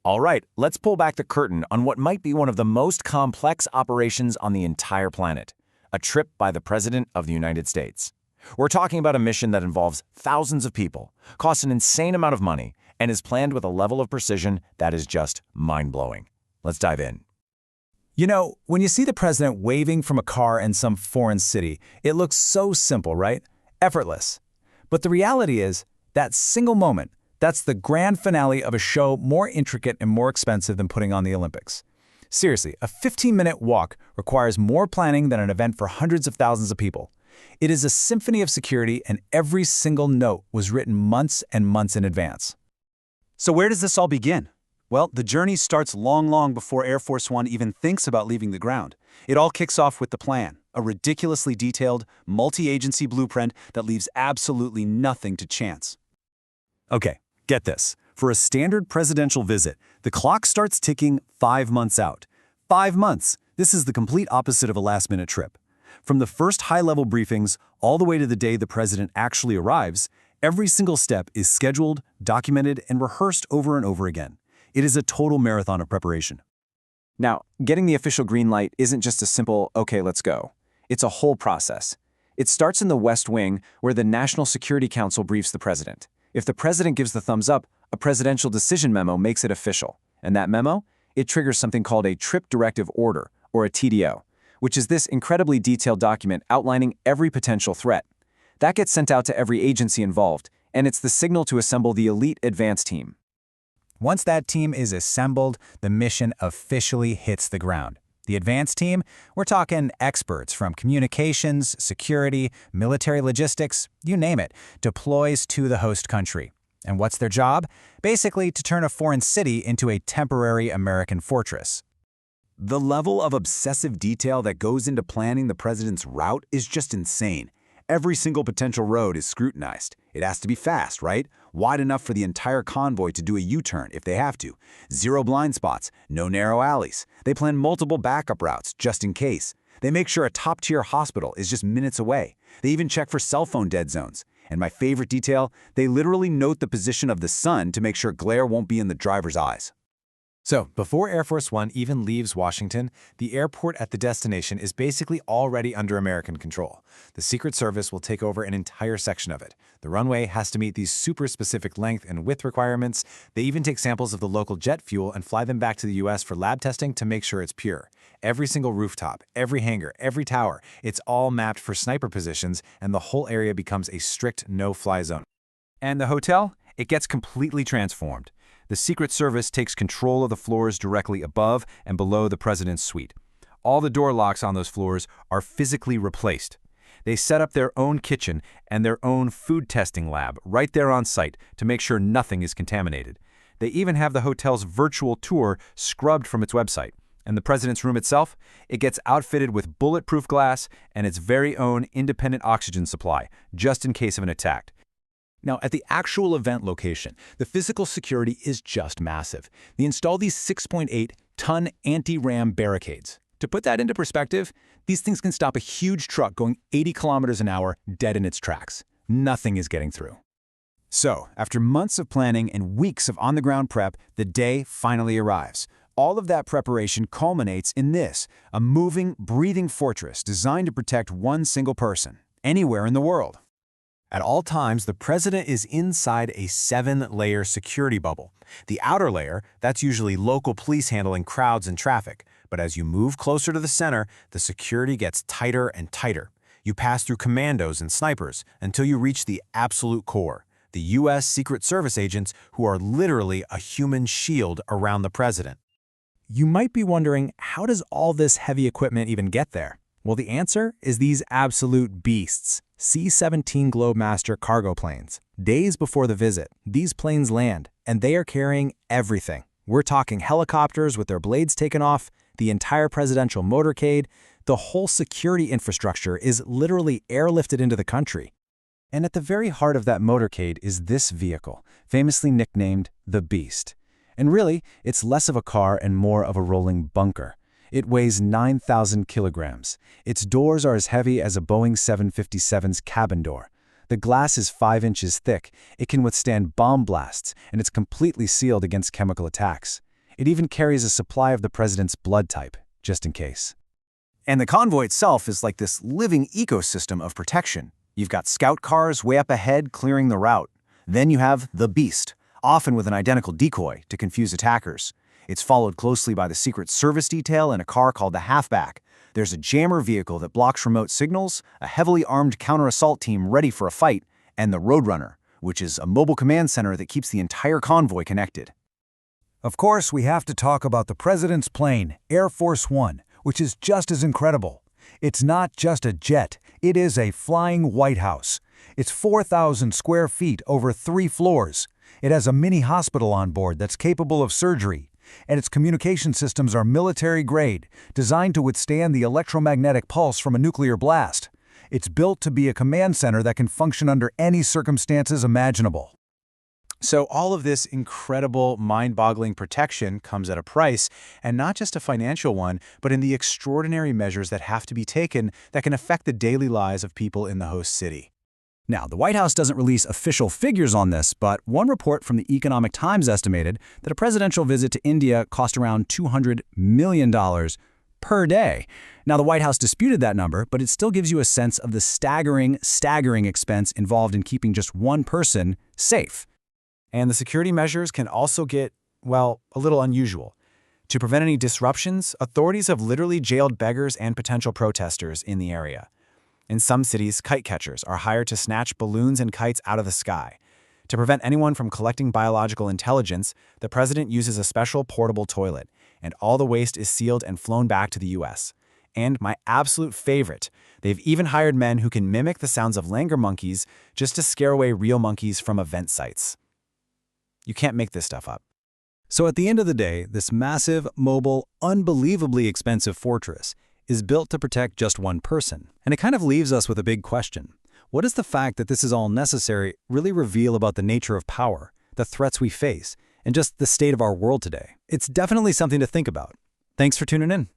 All right, let's pull back the curtain on what might be one of the most complex operations on the entire planet, a trip by the President of the United States. We're talking about a mission that involves thousands of people, costs an insane amount of money, and is planned with a level of precision that is just mind-blowing. Let's dive in. You know, when you see the president waving from a car in some foreign city, it looks so simple, right? Effortless. But the reality is, that single moment, that's the grand finale of a show more intricate and more expensive than putting on the Olympics. Seriously, a 15-minute walk requires more planning than an event for hundreds of thousands of people. It is a symphony of security, and every single note was written months and months in advance. So where does this all begin? Well, the journey starts long before Air Force One even thinks about leaving the ground. It all kicks off with the plan, a ridiculously detailed, multi-agency blueprint that leaves absolutely nothing to chance. Okay, get this. For a standard presidential visit, the clock starts ticking 5 months out. 5 months! This is the complete opposite of a last-minute trip. From the first high-level briefings all the way to the day the president actually arrives, every single step is scheduled, documented, and rehearsed over and over again. It is a total marathon of preparation. Now, getting the official green light isn't just a simple, okay, let's go. It's a whole process. It starts in the West Wing, where the National Security Council briefs the president. If the president gives the thumbs up, a presidential decision memo makes it official. And that memo? It triggers something called a Trip Directive Order, or a TDO, which is this incredibly detailed document outlining every potential threat. That gets sent out to every agency involved, and it's the signal to assemble the elite advance team. Once that team is assembled, the mission officially hits the ground. The advance team, we're talking experts from communications, security, military logistics, you name it, deploys to the host country. And what's their job? Basically to turn a foreign city into a temporary American fortress. The level of obsessive detail that goes into planning the president's route is just insane. Every single potential road is scrutinized. It has to be fast, right? Wide enough for the entire convoy to do a U-turn if they have to. Zero blind spots, no narrow alleys. They plan multiple backup routes just in case. They make sure a top-tier hospital is just minutes away. They even check for cell phone dead zones. And my favorite detail, they literally note the position of the sun to make sure glare won't be in the driver's eyes. So, before Air Force One even leaves Washington, the airport at the destination is basically already under American control. The Secret Service will take over an entire section of it. The runway has to meet these super specific length and width requirements. They even take samples of the local jet fuel and fly them back to the US for lab testing to make sure it's pure. Every single rooftop, every hangar, every tower, it's all mapped for sniper positions, and the whole area becomes a strict no-fly zone. And the hotel? It gets completely transformed. The Secret Service takes control of the floors directly above and below the president's suite. All the door locks on those floors are physically replaced. They set up their own kitchen and their own food testing lab right there on site to make sure nothing is contaminated. They even have the hotel's virtual tour scrubbed from its website. And the president's room itself? It gets outfitted with bulletproof glass and its very own independent oxygen supply, just in case of an attack. Now, at the actual event location, the physical security is just massive. They install these 6.8-ton anti-ram barricades. To put that into perspective, these things can stop a huge truck going 80 kilometers an hour dead in its tracks. Nothing is getting through. So, after months of planning and weeks of on-the-ground prep, the day finally arrives. All of that preparation culminates in this, a moving, breathing fortress designed to protect one single person, anywhere in the world. At all times, the president is inside a 7-layer security bubble. The outer layer, that's usually local police handling crowds and traffic. But as you move closer to the center, the security gets tighter and tighter. You pass through commandos and snipers until you reach the absolute core, the U.S. Secret Service agents who are literally a human shield around the president. You might be wondering, how does all this heavy equipment even get there? Well, the answer is these absolute beasts, C-17 Globemaster cargo planes. Days before the visit, these planes land, and they are carrying everything. We're talking helicopters with their blades taken off, the entire presidential motorcade. The whole security infrastructure is literally airlifted into the country. And at the very heart of that motorcade is this vehicle, famously nicknamed the Beast. And really, it's less of a car and more of a rolling bunker. It weighs 9,000 kilograms. Its doors are as heavy as a Boeing 757's cabin door. The glass is 5 inches thick. It can withstand bomb blasts, and it's completely sealed against chemical attacks. It even carries a supply of the president's blood type, just in case. And the convoy itself is like this living ecosystem of protection. You've got scout cars way up ahead clearing the route. Then you have the Beast, often with an identical decoy to confuse attackers. It's followed closely by the Secret Service detail in a car called the Halfback. There's a jammer vehicle that blocks remote signals, a heavily armed counter-assault team ready for a fight, and the Roadrunner, which is a mobile command center that keeps the entire convoy connected. Of course, we have to talk about the president's plane, Air Force One, which is just as incredible. It's not just a jet, it is a flying White House. It's 4,000 square feet over 3 floors. It has a mini hospital on board that's capable of surgery. And its communication systems are military-grade, designed to withstand the electromagnetic pulse from a nuclear blast. It's built to be a command center that can function under any circumstances imaginable. So all of this incredible, mind-boggling protection comes at a price, and not just a financial one, but in the extraordinary measures that have to be taken that can affect the daily lives of people in the host city. Now, the White House doesn't release official figures on this, but one report from the Economic Times estimated that a presidential visit to India cost around $200 million per day. Now, the White House disputed that number, but it still gives you a sense of the staggering expense involved in keeping just one person safe. And the security measures can also get, well, a little unusual. To prevent any disruptions, authorities have literally jailed beggars and potential protesters in the area. In some cities, kite catchers are hired to snatch balloons and kites out of the sky. To prevent anyone from collecting biological intelligence, the president uses a special portable toilet, and all the waste is sealed and flown back to the U.S. And my absolute favorite, they've even hired men who can mimic the sounds of langur monkeys just to scare away real monkeys from event sites. You can't make this stuff up. So at the end of the day, this massive, mobile, unbelievably expensive fortress is built to protect just one person. And it kind of leaves us with a big question. What does the fact that this is all necessary really reveal about the nature of power, the threats we face, and just the state of our world today? It's definitely something to think about. Thanks for tuning in.